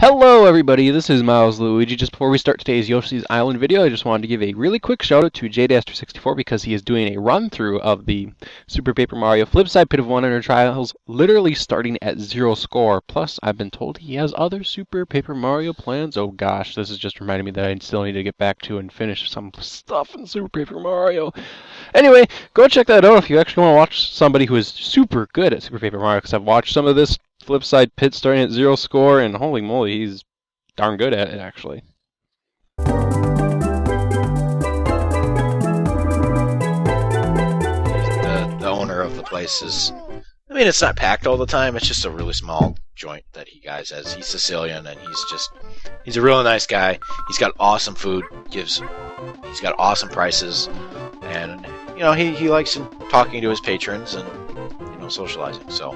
Hello everybody, this is Milesluigi. Just before we start today's Yoshi's Island video, I just wanted to give a really quick shout out to JDaster64 because he is doing a run through of the Super Paper Mario Flipside Pit of Wonder Trials, literally starting at 0 score. Plus, I've been told he has other Super Paper Mario plans. Oh gosh, this is just reminding me that I still need to get back to and finish some stuff in Super Paper Mario. Anyway, go check that out if you actually want to watch somebody who is super good at Super Paper Mario, because I've watched some of this Flipside Pit starting at 0 score, and holy moly, he's darn good at it, actually. The owner of the place is, I mean, it's not packed all the time, it's just a really small joint that he guys has. He's Sicilian, and he's a really nice guy. He's got awesome food, he's got awesome prices, and, you know, he likes talking to his patrons and, you know, socializing, so.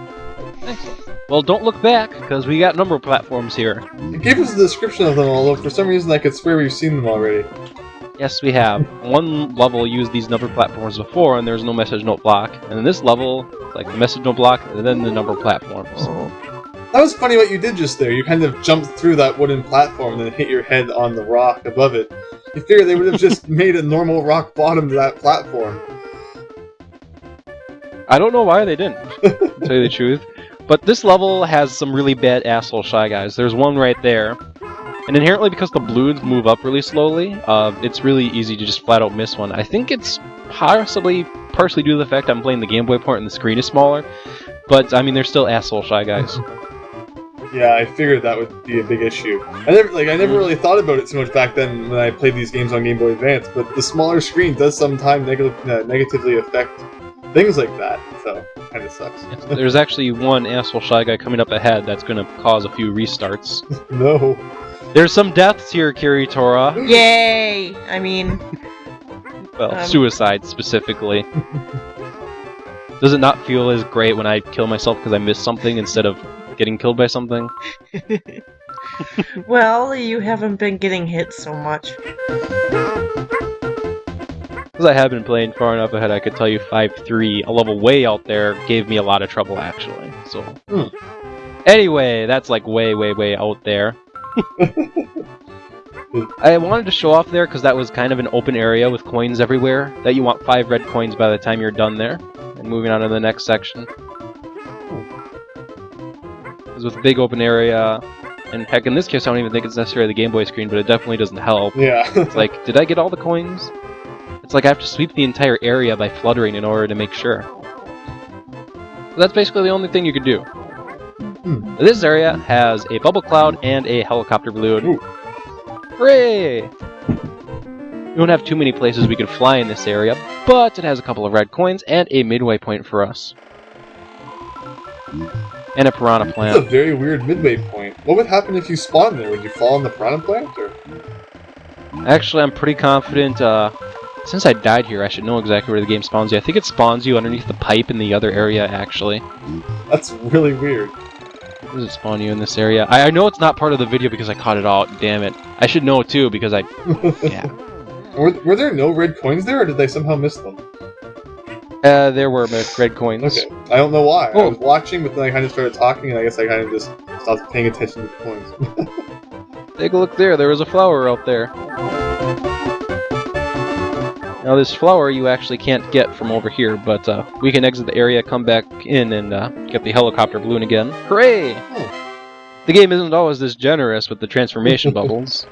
Excellent. Well, don't look back, because we got number platforms here. It gave us a description of them all, though for some reason I could swear we've seen them already. Yes, we have. One level used these number platforms before, and there's no message note block. And in this level, it's like the message note block, and then the number platforms. That was funny what you did just there. You kind of jumped through that wooden platform and then hit your head on the rock above it. You figure they would have just made a normal rock bottom to that platform. I don't know why they didn't, to tell you the truth. But this level has some really bad asshole Shy Guys. There's one right there. And inherently, because the balloons move up really slowly, it's really easy to just flat out miss one. I think it's possibly partially due to the fact I'm playing the Game Boy port and the screen is smaller. But, I mean, they're still asshole Shy Guys. Yeah, I figured that would be a big issue. I never really thought about it too much back then when I played these games on Game Boy Advance, but the smaller screen does sometimes negatively affect things like that, so kind of sucks. Yes, there's actually one asshole Shy Guy coming up ahead that's going to cause a few restarts. No. There's some deaths here, Kiritora. Yay! I mean... Well, suicide specifically. Does it not feel as great when I kill myself because I missed something instead of getting killed by something? Well, you haven't been getting hit so much. Because I have been playing far enough ahead, I could tell you 5-3, a level way out there, gave me a lot of trouble, actually. So, Anyway, that's like way, way, way out there. I wanted to show off there because that was kind of an open area with coins everywhere, that you want 5 red coins by the time you're done there. And moving on to the next section. Because with a big open area, and heck, in this case I don't even think it's necessarily the Game Boy screen, but it definitely doesn't help. Yeah. It's like, did I get all the coins? It's like I have to sweep the entire area by fluttering in order to make sure. So that's basically the only thing you could do. This area has a bubble cloud and a helicopter balloon. Ooh. Hooray! We don't have too many places we could fly in this area, but it has a couple of red coins and a midway point for us. And a piranha plant. That's a very weird midway point. What would happen if you spawned there? Would you fall on the piranha plant, or...? Actually, I'm pretty confident, since I died here, I should know exactly where the game spawns you. I think it spawns you underneath the pipe in the other area, actually. That's really weird. Where does it spawn you in this area? I know it's not part of the video because I caught it out, damn it. I should know it too because I... yeah. Were there no red coins there, or did they somehow miss them? There were red coins. Okay. I don't know why. Oh. I was watching, but then I kind of started talking, and I guess I kind of just stopped paying attention to the coins. Take a look there, there was a flower out there. Now this flower you actually can't get from over here, but we can exit the area, come back in, and get the helicopter balloon again. Hooray! The game isn't always this generous with the transformation bubbles.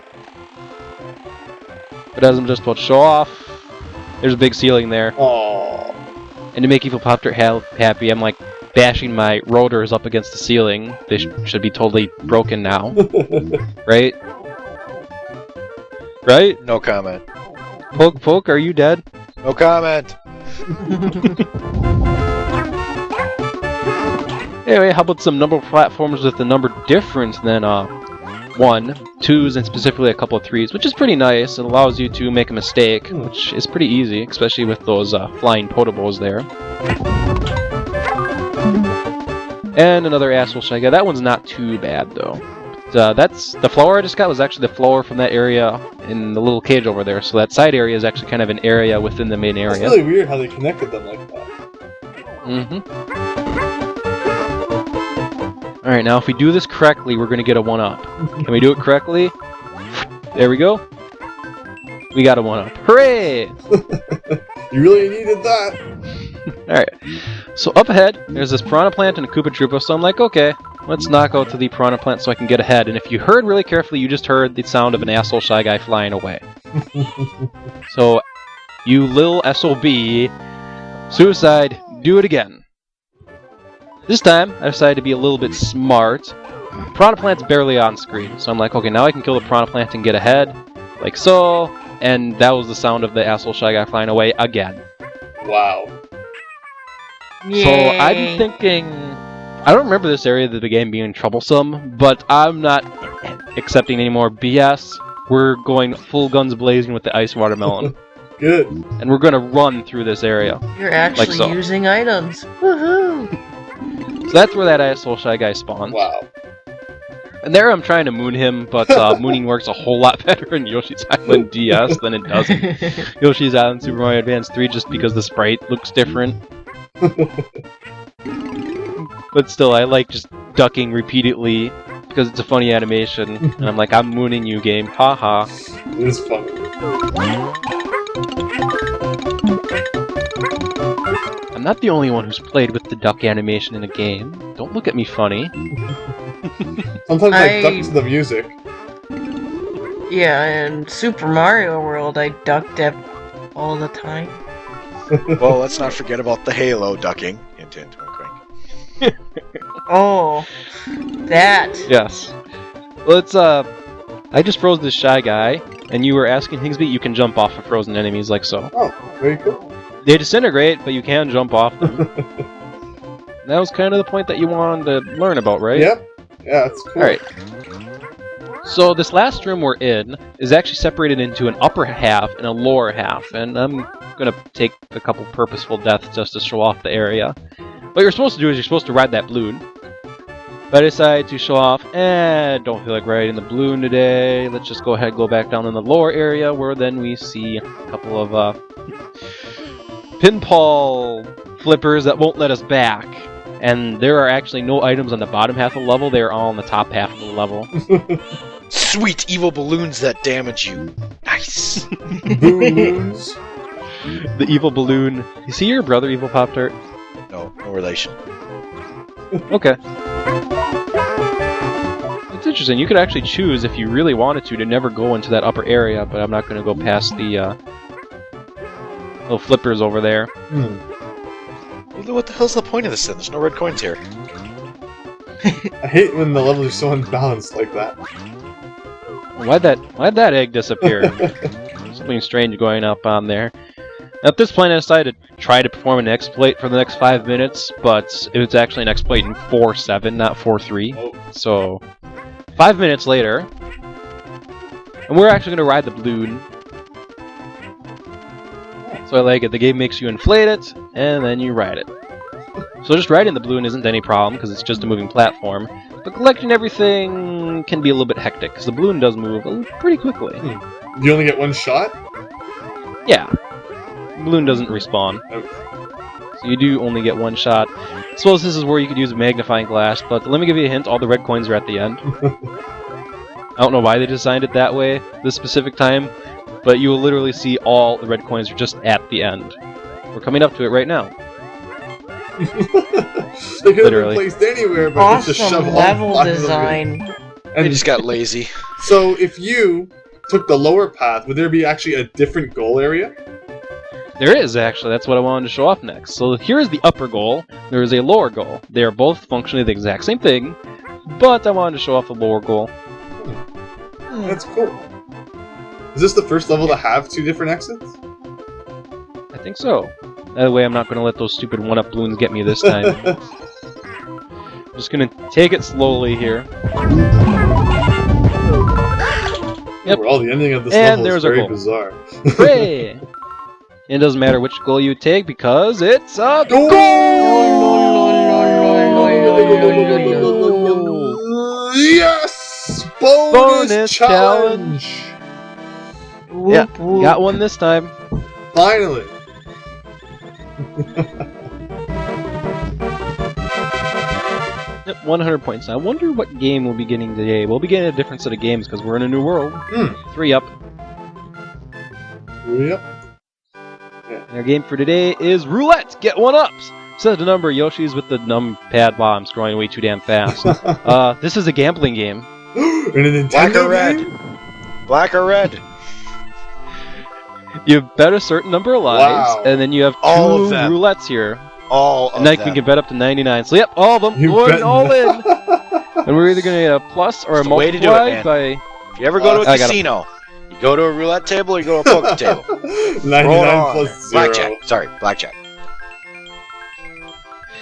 But as I'm just about to show off, there's a big ceiling there. Aww. And to make Evil Pop-Tart happy, I'm like bashing my rotors up against the ceiling. They should be totally broken now. Right? Right? No comment. Poke, are you dead? No comment! Anyway, how about some number platforms with the number difference than 1, 2s, and specifically a couple of 3s, which is pretty nice. It allows you to make a mistake, which is pretty easy, especially with those flying potobos there. And another asshole Shy Guy. That one's not too bad, though. That's the flower I just got was actually the flower from that area in the little cage over there. So that side area is actually kind of an area within the main area. It's really weird how they connected them like that. Alright, now if we do this correctly, we're going to get a 1-up. Can we do it correctly? There we go. We got a 1-up. Hooray! You really needed that. Alright, so up ahead, there's this Piranha Plant and a Koopa Troopa, so I'm like, okay, let's knock out to the Piranha Plant so I can get ahead. And if you heard really carefully, you just heard the sound of an asshole Shy Guy flying away. So, you lil SOB, suicide, do it again. This time, I decided to be a little bit smart. Piranha Plant's barely on screen, so I'm like, okay, now I can kill the Piranha Plant and get ahead, like so, and that was the sound of the asshole Shy Guy flying away again. Wow. So I'm thinking, I don't remember this area of the game being troublesome, but I'm not accepting any more BS. We're going full guns blazing with the ice watermelon. Good. And we're gonna run through this area. You're actually like so. using items. Woohoo! So that's where that asshole Shy Guy spawns. Wow. And there I'm trying to moon him, but mooning works a whole lot better in Yoshi's Island DS than it does in Yoshi's Island Super Mario Advance 3 just because the sprite looks different. But still, I like just ducking repeatedly because it's a funny animation. And I'm like, I'm mooning you, game. Haha. It is fun. I'm not the only one who's played with the duck animation in a game. Don't look at me funny. Sometimes I duck to the music. Yeah, in Super Mario World, I ducked it all the time. Well, let's not forget about the Halo ducking. Hint, hint, wink, wink. Oh, that. Yes. Well, it's, I just froze this Shy Guy, and you were asking Hingsby, you can jump off of frozen enemies like so. Oh, very cool. They disintegrate, but you can jump off them. That was kind of the point that you wanted to learn about, right? Yep. Yeah, that's cool. Alright. So this last room we're in is actually separated into an upper half and a lower half, and I'm going to take a couple purposeful deaths just to show off the area. What you're supposed to do is you're supposed to ride that balloon. But I decided to show off, don't feel like riding the balloon today. Let's just go ahead and go back down in the lower area where then we see a couple of pinball flippers that won't let us back. And there are actually no items on the bottom half of the level, they are all on the top half of the level. Sweet evil balloons that damage you. Nice. Balloons. The evil balloon. You see your brother, Evil Pop-Tart? No relation. Okay. It's interesting, you could actually choose if you really wanted to never go into that upper area, but I'm not going to go past the little flippers over there. What the hell's the point of this then? There's no red coins here. I hate when the levels are so unbalanced like that. Why'd that egg disappear? Something strange going up on there. At this point I decided to try to perform an exploit for the next 5 minutes, but it was actually an exploit in 4.7, not 4.3. Oh. So, 5 minutes later, and we're actually going to ride the balloon. So I like it. The game makes you inflate it, and then you ride it. So just riding the balloon isn't any problem, because it's just a moving platform. But collecting everything can be a little bit hectic, because the balloon does move pretty quickly. You only get one shot? Yeah. The balloon doesn't respawn. Okay. So you do only get one shot. I suppose this is where you could use a magnifying glass, but let me give you a hint, all the red coins are at the end. I don't know why they designed it that way, this specific time, but you will literally see all the red coins are just at the end. We're coming up to it right now. They could have been placed anywhere, but just shove Awesome all level 5 of them in. design. They just got lazy. So if you took the lower path, would there be actually a different goal area? There is, actually. That's what I wanted to show off next. So here is the upper goal. There is a lower goal. They are both functionally the exact same thing, but I wanted to show off the lower goal. That's cool. Is this the first level to have 2 different exits? I think so. That way I'm not going to let those stupid one-up balloons get me this time. I'm just going to take it slowly here. Yep. Overall, the ending of this And level there's is our very goal. bizarre. Hooray! It doesn't matter which goal you take because it's a goal! Yes! Bonus challenge! Yeah, got one this time. Finally! Yep, 100 points. I wonder what game we'll be getting today. We'll be getting a different set of games because we're in a new world. 3 up. Yep. And our game for today is Roulette! Get 1-ups! Says the number of Yoshis with the numpad while I'm scrolling way too damn fast. This is a gambling game. In a Nintendo Black or red? game? Black or red? You bet a certain number of lives, and then you have 2 All of them. roulettes here. All of And then them. you can bet up to 99. So yep, all of them. You Going bet- all in. And we're either going to get a plus or It's a the way to do it, multiply man. by... If you ever go to a I got casino, you go to a roulette table or you go to a poker table. 99 Roll it on. plus 0. Blackjack. Sorry, blackjack.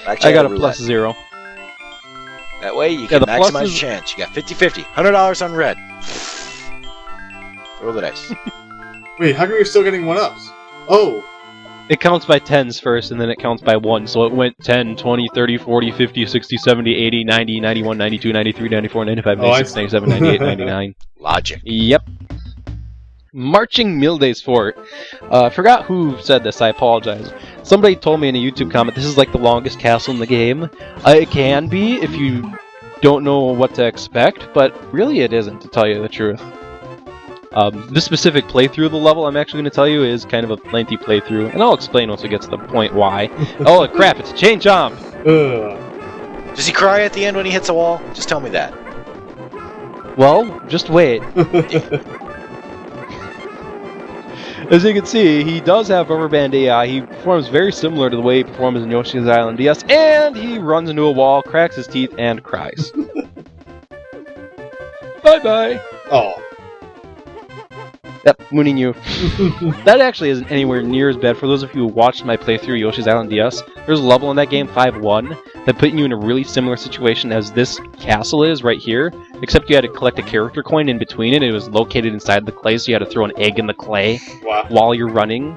Blackjack I got a or plus roulette. 0. That way you Yeah, can the plus maximize is- your chance. You got 50-50. $100 on red. Roll the dice. Wait, how come you're still getting 1-ups? Oh, It counts by tens first, and then it counts by 1. So it went 10, 20, 30, 40, 50, 60, 70, 80, 90, 91, 92, 93, 94, 95, Oh, I 96, see. 97, 98, 99. Logic. Yep. Marching Milde's Fort. I forgot who said this, I apologize. Somebody told me in a YouTube comment this is like the longest castle in the game. It can be if you don't know what to expect, but really it isn't, to tell you the truth. This specific playthrough of the level I'm actually going to tell you is kind of a lengthy playthrough, and I'll explain once we get to the point why. Oh crap, it's a chain jump! ugh. Does he cry at the end when he hits a wall? Just tell me that. Well, just wait. As you can see, he does have rubber band AI. He performs very similar to the way he performs in Yoshi's Island DS, and he runs into a wall, cracks his teeth, and cries. Bye-bye! Oh. Yep, mooning you. That actually isn't anywhere near as bad. For those of you who watched my playthrough of Yoshi's Island DS, there's a level in that game, 5-1, that put you in a really similar situation as this castle is right here, except you had to collect a character coin in between it. It was located inside the clay, so you had to throw an egg in the clay Wow. while you're running.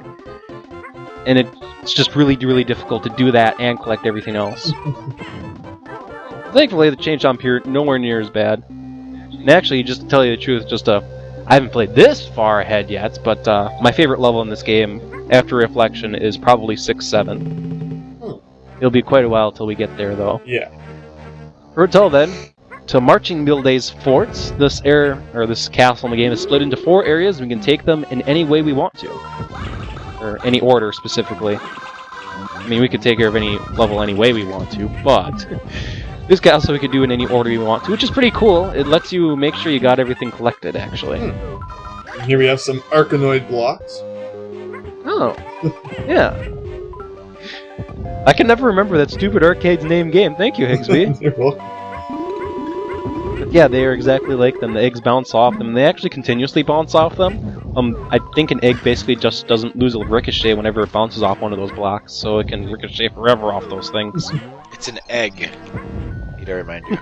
And it's just really, really difficult to do that and collect everything else. Thankfully, the chain jump here, nowhere near as bad. And actually, just to tell you the truth, I haven't played this far ahead yet, but my favorite level in this game, after reflection, is probably 6-7. It'll be quite a while till we get there, though. Yeah. Until then, to Marching Milde's Forts, this castle in the game is split into 4 areas, and we can take them in any way we want to. Or any order, specifically. I mean, we could take care of any level any way we want to, but... This castle we could do in any order we want to, which is pretty cool. It lets you make sure you got everything collected, actually. Here we have some Arkanoid blocks. Oh, yeah. I can never remember that stupid arcade's name game. Thank you, Higsby. You're welcome. But yeah, they are exactly like them. The eggs bounce off them. They actually continuously bounce off them. I think an egg basically just doesn't lose a ricochet whenever it bounces off one of those blocks, so it can ricochet forever off those things. It's an egg. Need to remind you.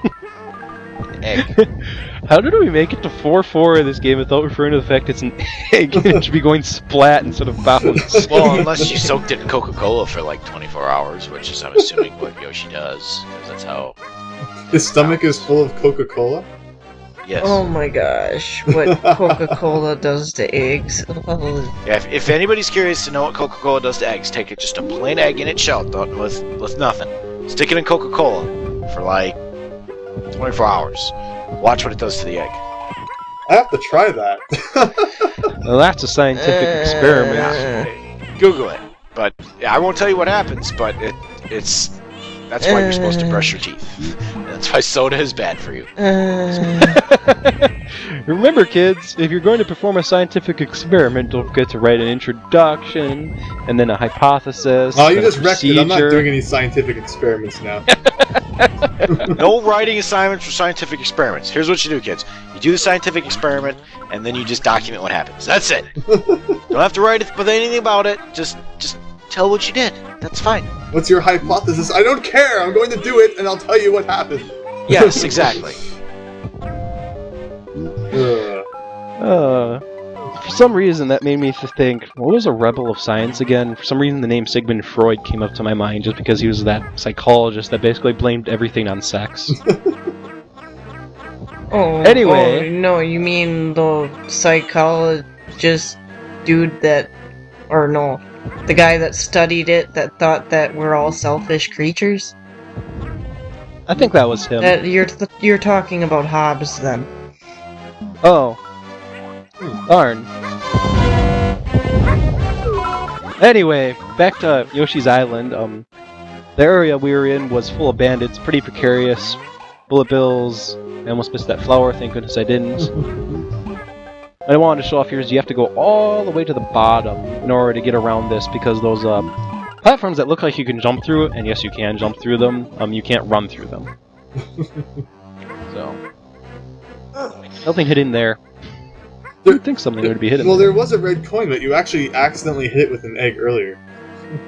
An egg. How did we make it to 4-4 in this game without referring to the fact it's an egg and it should be going splat instead of bounce? Well, unless you soaked it in Coca-Cola for like 24 hours, which is, I'm assuming, what Yoshi does, because that's how... His stomach is full of Coca-Cola? Yes. Oh my gosh, what Coca-Cola does to eggs. Oh, Yeah, if anybody's curious to know what Coca-Cola does to eggs, take just a plain egg in its shell with nothing. Stick it in Coca-Cola for like 24 hours. Watch what it does to the egg. I have to try that. Well, that's a scientific experiment. Google it. But yeah, I won't tell you what happens, but it's that's why you're supposed to brush your teeth. And that's why soda is bad for you. Remember, kids, if you're going to perform a scientific experiment, don't forget to write an introduction, and then a hypothesis. Oh, you then just a wrecked it. I'm not procedure. doing any scientific experiments now. No writing assignments for scientific experiments. Here's what you do, kids. You do the scientific experiment, and then you just document what happens. That's it. Don't have to write with anything about it. Just tell what you did. That's fine. What's your hypothesis? I don't care. I'm going to do it, and I'll tell you what happened. Yes, exactly. For some reason, that made me think, what was a rebel of science again? For some reason, the name Sigmund Freud came up to my mind, just because he was that psychologist that basically blamed everything on sex. Anyway. no, you mean the psychologist dude that... Or no, the guy that studied it that thought that we're all selfish creatures? I think that was him. You're talking about Hobbs then. Oh. Darn. Anyway, back to Yoshi's Island. The area we were in was full of bandits, pretty precarious. Bullet bills. I almost missed that flower, thank goodness I didn't. What I wanted to show off here is you have to go all the way to the bottom in order to get around this, because those platforms that look like you can jump through, and yes you can jump through them, you can't run through them. So, nothing hidden there. You'd think something would be hidden. Well, there was a red coin, but you actually accidentally hit it with an egg earlier.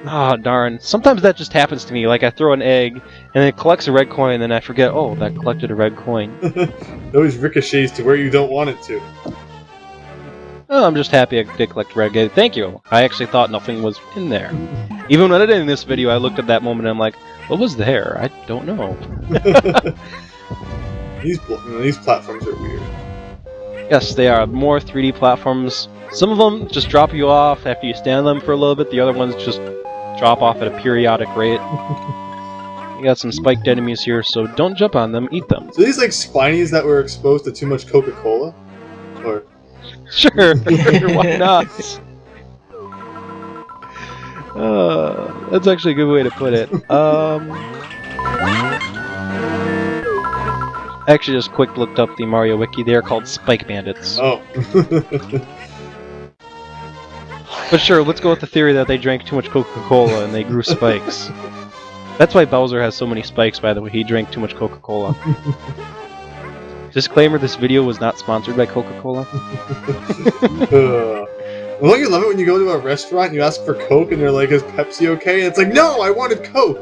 Ah, darn. Sometimes that just happens to me. Like, I throw an egg, and it collects a red coin, and then I forget, oh, that collected a red coin. It always ricochets to where you don't want it to. Oh, I'm just happy I did collect a red egg. Thank you. I actually thought nothing was in there. Even when I did in this video, I looked at that moment, and I'm like, what was there? I don't know. These platforms are weird. Yes, they are more 3D platforms. Some of them just drop you off after you stand on them for a little bit. The other ones just drop off at a periodic rate. You got some spiked enemies here, so don't jump on them, eat them. So these like spinies that were exposed to too much Coca-Cola? Or... Sure, why not? That's actually a good way to put it. I actually just quick looked up the Mario Wiki. They are called Spike Bandits. Oh. But sure, let's go with the theory that they drank too much Coca-Cola and they grew spikes. That's why Bowser has so many spikes, by the way. He drank too much Coca-Cola. Disclaimer, this video was not sponsored by Coca-Cola. Don't you love it when you go to a restaurant and you ask for Coke and they're like, is Pepsi okay? And it's like, no, I wanted Coke!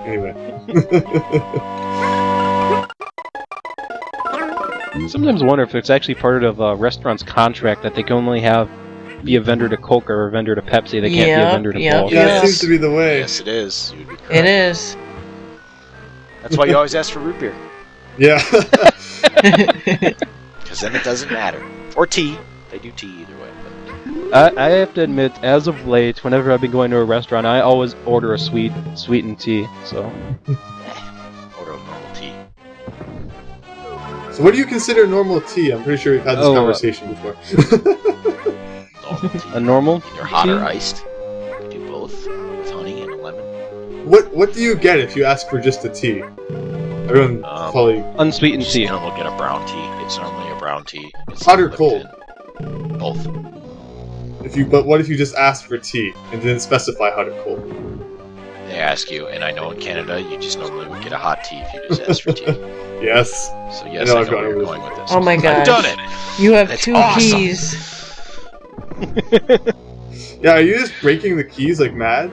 Anyway. Sometimes I wonder if it's actually part of a restaurant's contract that they can only be a vendor to Coke or a vendor to Pepsi. They can't be a vendor to both. Yeah, it seems to be the way. Yes, it is. You'd be correct. It is. That's why you always ask for root beer. Yeah. Because then it doesn't matter. Or tea. They do tea either way. But... I have to admit, as of late, whenever I've been going to a restaurant, I always order a sweetened tea. So. Order a normal tea. So what do you consider normal tea? I'm pretty sure we've had this conversation before. Normal tea. A normal Either hot tea? or iced. You do both with honey and a lemon. What do you get if you ask for just a tea? Everyone probably... Unsweetened You tea. normally get a brown tea. It's normally a brown tea. It's hot or cold? Both. But what if you just asked for tea and didn't specify hot or cold? They ask you, and I know in Canada you just normally would get a hot tea if you just ask for tea. Yes. So yes, I know where you're going with this. Oh my god. I've done it! You have That's 2 awesome. keys. Yeah, are you just breaking the keys like mad?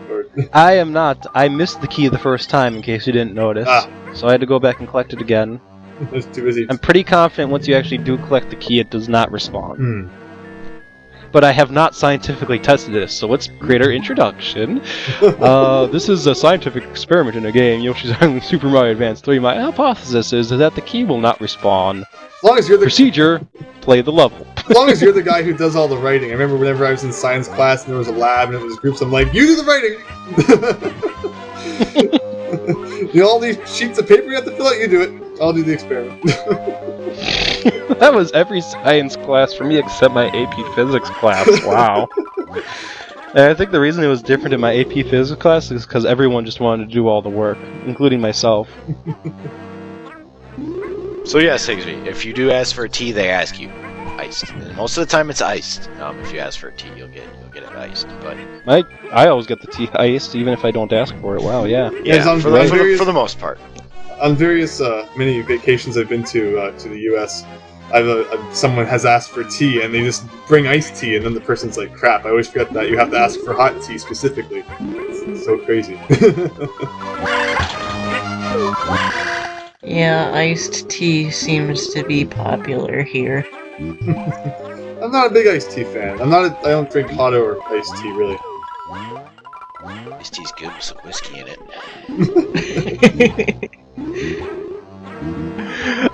Or... I am not. I missed the key the first time, in case you didn't notice. So I had to go back and collect it again. I was too busy. I'm pretty confident once you actually do collect the key, it does not respawn. Hmm. But I have not scientifically tested this, so let's create our introduction. This is a scientific experiment in a game, Yoshi's Island Super Mario Advance 3. My hypothesis is that the key will not respawn. As long as you're the procedure, play the level. As long as you're the guy who does all the writing. I remember whenever I was in science class and there was a lab and it was groups, I'm like, you do the writing! You know, all these sheets of paper you have to fill out, you do it. I'll do the experiment. That was every science class for me except my AP Physics class. Wow. And I think the reason it was different in my AP Physics class is because everyone just wanted to do all the work, including myself. So yes, Higsby, if you do ask for a tea, they ask you iced. And most of the time it's iced. If you ask for a tea, you'll get it iced. But I always get the tea iced, even if I don't ask for it. Wow, yeah. Yeah, for the most part. On various many vacations I've been to the U.S., someone has asked for tea and they just bring iced tea, and then the person's like, "Crap! I always forget that you have to ask for hot tea specifically." It's so crazy. Yeah, iced tea seems to be popular here. I'm not a big iced tea fan. I don't drink hot or iced tea really. Iced tea's good with some whiskey in it.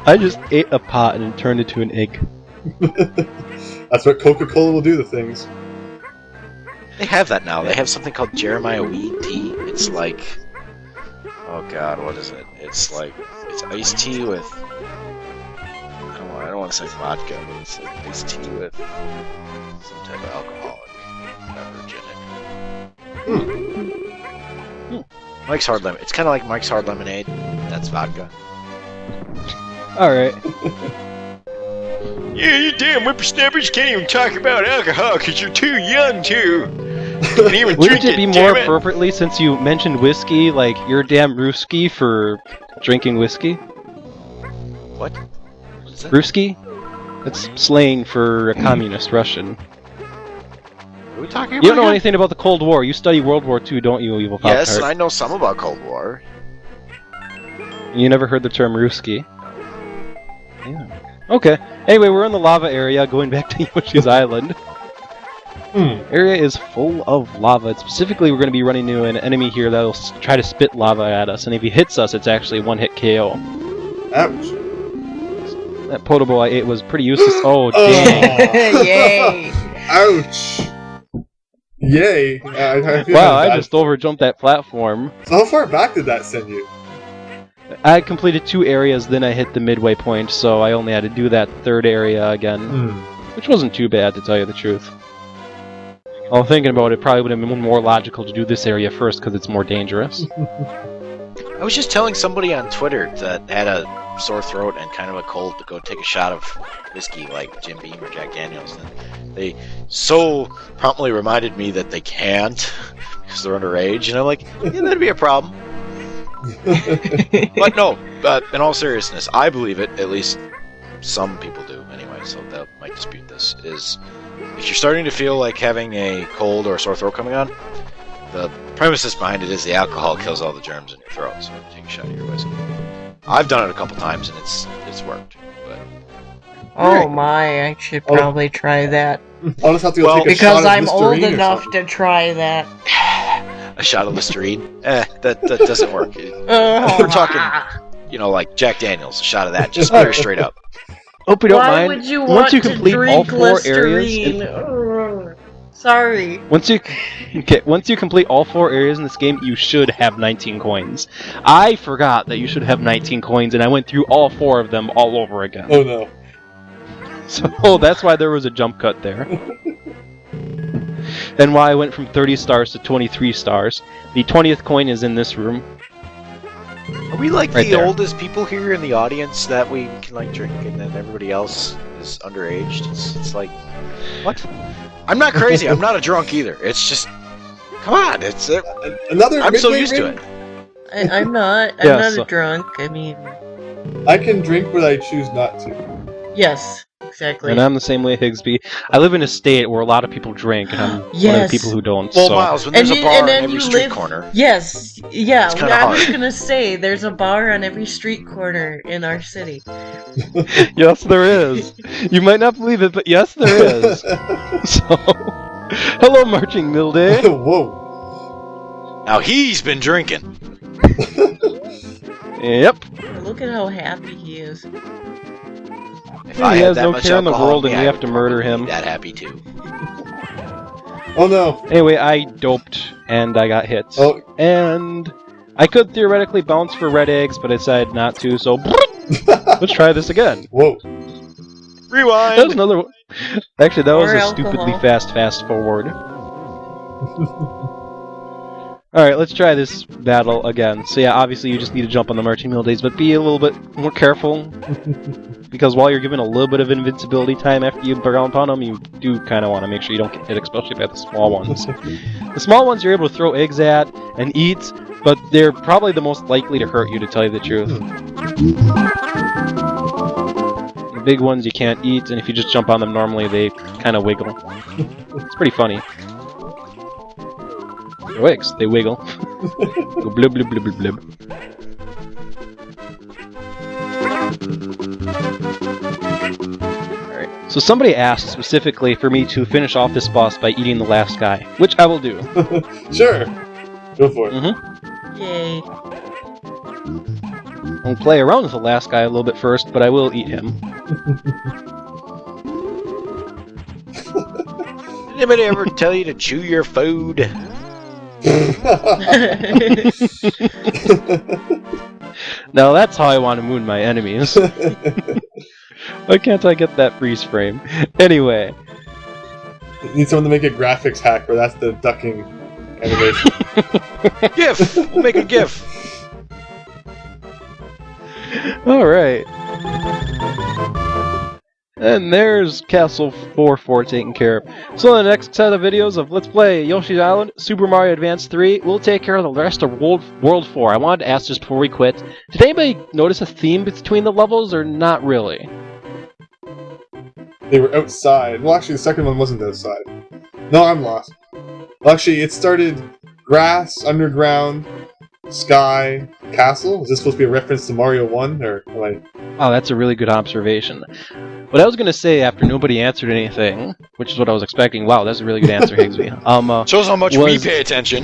I just ate a pot and it turned into an egg. That's what Coca-Cola will do to things. They have that now. They have something called Jeremiah weed tea. It's like, Oh god, what is it? It's like it's iced tea with. I don't want to say vodka, but it's like iced tea with some type of alcoholic beverage in it. Mike's Hard Lemonade. It's kind of like Mike's Hard Lemonade. That's vodka. Alright. Yeah, you damn whippersnappers can't even talk about alcohol because you're too young to. Can't even Wouldn't drink it be more appropriately, since you mentioned whiskey, like, you're damn Ruski for drinking whiskey? What? What is that? Ruski? That's slang for a communist Russian. What are we talking about? You don't know again? anything about the Cold War. You study World War II, don't you, Evil Pop-Tart? Yes, I know some about Cold War. You never heard the term Ruski? Yeah. Okay. Anyway, we're in the lava area, going back to Yoshi's Island. Area is full of lava. And specifically, we're going to be running into an enemy here that'll try to spit lava at us, and if he hits us, it's actually one-hit KO. Ouch. That potable I ate was pretty useless. Oh, dang. Yay! Ouch. Yay. I feel Wow, bad. I just overjumped that platform. So how far back did that send you? I completed 2 areas, then I hit the midway point, so I only had to do that 3rd area again. Which wasn't too bad, to tell you the truth. While thinking about it, probably would have been more logical to do this area first, because it's more dangerous. I was just telling somebody on Twitter that had a sore throat and kind of a cold to go take a shot of whiskey like Jim Beam or Jack Daniels. And they so promptly reminded me that they can't because they're underage, and I'm like, yeah, that'd be a problem. But no, in all seriousness, I believe it. At least some people do, anyway. So that might dispute this. Is if you're starting to feel like having a cold or a sore throat coming on, the premises behind it is the alcohol kills all the germs in your throat. So take a shot of your whiskey. I've done it a couple times and it's worked. But Oh my, I should probably try that. I'll just have to go take a Because shot of I'm old Listerine or enough something. to try that. a shot of Listerine, that doesn't work. We're talking, like Jack Daniels, a shot of that, just very straight up. Hope you don't Why mind. would you Once want you to complete drink all 4 Listerine? areas, Sorry. once you complete all 4 areas in this game, you should have 19 coins. I forgot that you should have 19 coins, and I went through all 4 of them all over again. Oh no. So that's why there was a jump cut there. And why I went from 30 stars to 23 stars. The 20th coin is in this room. Are we like Right the there. oldest people here in the audience that we can like drink, and then everybody else is underaged? It's like, what? I'm not crazy. I'm not a drunk either. It's just, come on. It's Another I'm so midway used to ring? it. I'm not Yeah, a so- drunk. I mean, I can drink, but I choose not to. yes, exactly. And I'm the same way, Higsby. I live in a state where a lot of people drink, and I'm one of Yes. the people who don't. Well, so. Miles, when there's a bar on every street live. corner, Yes, yeah. It's kinda I was hard. gonna say there's a bar on every street corner in our city. Yes, there is. You might not believe it, but yes, there is. So, hello, Marching Milday. Whoa. now he's been drinking. Yep. Look at how happy he is. If He I has had that no much care in the alcohol world, in me, and we I have to would murder probably him. be that happy too. Oh no. Anyway, I doped, and I got hit. Oh. And I could theoretically bounce for red eggs, but I decided not to, so let's try this again. Whoa. That was Rewind. another one. Actually, that was Or a alcohol. stupidly fast forward. Alright, let's try this battle again. So yeah, obviously you just need to jump on the Marching Mildays, but be a little bit more careful. Because while you're given a little bit of invincibility time after you jump on them, you do kind of want to make sure you don't get hit, especially by the small ones. The small ones you're able to throw eggs at and eat, but they're probably the most likely to hurt you, to tell you the truth. The big ones you can't eat, and if you just jump on them normally, they kind of wiggle. It's pretty funny. They're eggs, they wiggle. Go blub blub blub blub blub. Alright, so somebody asked specifically for me to finish off this boss by eating the last guy, which I will do. Sure. Go for it. Yay. I'll play around with the last guy a little bit first, but I will eat him. Did anybody ever tell you to chew your food? Now that's how I want to moon my enemies. Why can't I get that freeze frame? Anyway. Need someone to make a graphics hack where that's the ducking animation. GIF! We'll make a GIF! Alright. And there's Castle 4 taken care of. So in the next set of videos of Let's Play Yoshi's Island, Super Mario Advance 3, we'll take care of the rest of World 4. I wanted to ask just before we quit, did anybody notice a theme between the levels, or not really? They were outside. Well, actually, the second one wasn't outside. No, I'm lost. Well, actually, it started grass, underground, sky, castle. Is this supposed to be a reference to Mario 1? Or am I... Oh, that's a really good observation. What I was going to say after nobody answered anything, which is what I was expecting, wow, that's a really good answer, Higsby. Shows how much we pay attention.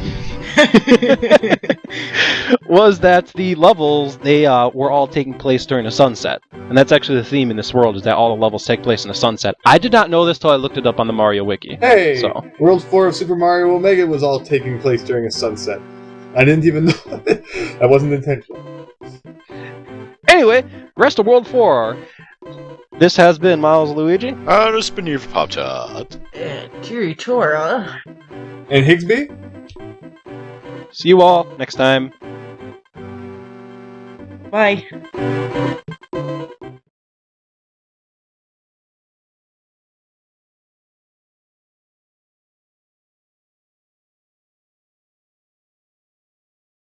Was that the levels, they were all taking place during a sunset. And that's actually the theme in this world, is that all the levels take place in a sunset. I did not know this till I looked it up on the Mario Wiki. Hey! So. World 4 of Super Mario Omega was all taking place during a sunset. I didn't even know that wasn't intentional. Anyway, rest of World 4. This has been Milesluigi. And it's been Eve Pop-Tart. Kiri Tora. And Higsby? See you all next time. Bye.